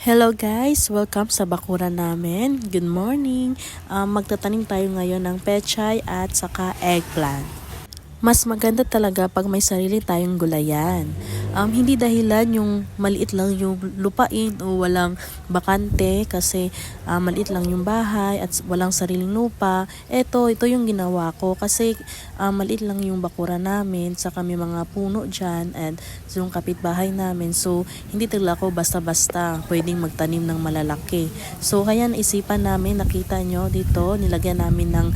Hello guys! Welcome sa bakuran namin. Good morning! Magtatanim tayo ngayon ng pechay at saka eggplant. Mas maganda talaga pag may sarili tayong gulayan. Hindi dahilan yung maliit lang yung lupain o walang bakante kasi maliit lang yung bahay at walang sariling lupa. Ito yung ginawa ko kasi maliit lang yung bakura namin sa kami mga puno dyan and yung kapitbahay namin. So, hindi talaga ako basta-basta pwedeng magtanim ng malalaki. So, kaya naisipan namin, nakita nyo dito, nilagyan namin ng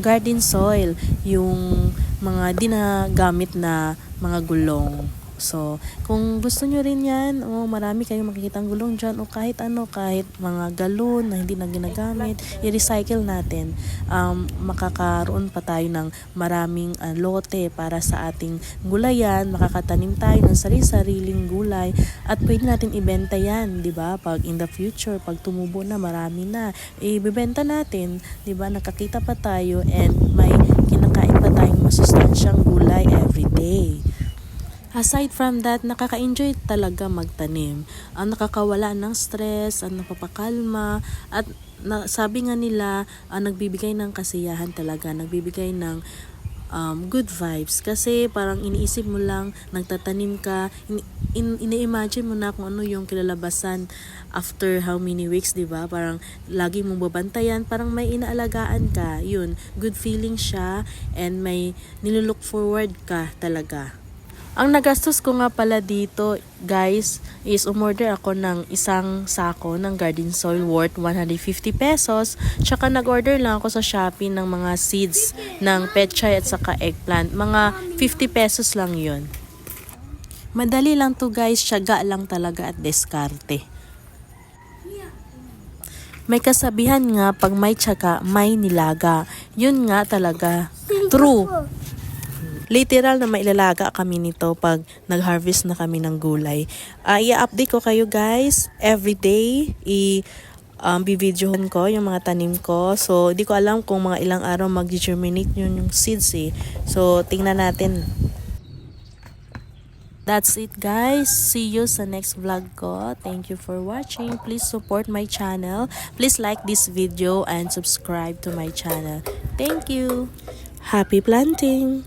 garden soil, yung mga dinagamit na mga gulong. So, kung gusto nyo rin yan, marami kayong makikitang gulong dyan o kahit kahit mga galon na hindi na ginagamit, i-recycle natin. Makakaroon pa tayo ng maraming lote para sa ating gulayan, makakatanim tayo ng sariling gulay at pwede natin ibenta yan, di ba? Pag in the future, pag tumubo na, marami na, ibebenta natin, di ba? Nakakita pa tayo and may kinakain pa tayong masustansyang gulay everyday. Aside from that, nakaka-enjoy talaga magtanim. Nakakawala ng stress, napapakalma, at sabi nga nila, nagbibigay ng kasiyahan talaga, nagbibigay ng good vibes. Kasi parang iniisip mo lang, nagtatanim ka, ini-imagine mo na kung ano yung kilalabasan after how many weeks, di ba? Parang lagi mong babantayan, parang may inaalagaan ka. Yun, good feeling siya and may nilook forward ka talaga. Ang nagastos ko nga pala dito, guys, is umorder ako ng isang sako ng garden soil worth 150 pesos. Tsaka nag-order lang ako sa Shopee ng mga seeds ng pechay at saka eggplant. Mga 50 pesos lang yun. Madali lang to guys, tiyaga lang talaga at diskarte. May kasabihan nga, pag may tiyaga, may nilaga. Yun nga talaga, true. Literal na mailalaga kami nito pag nag-harvest na kami ng gulay. I-update ko kayo guys every day. Bibidyohan ko yung mga tanim ko. So, di ko alam kung mga ilang araw mag-germinate yung seeds eh. So, tingnan natin. That's it guys. See you sa next vlog ko. Thank you for watching. Please support my channel. Please like this video and subscribe to my channel. Thank you. Happy planting!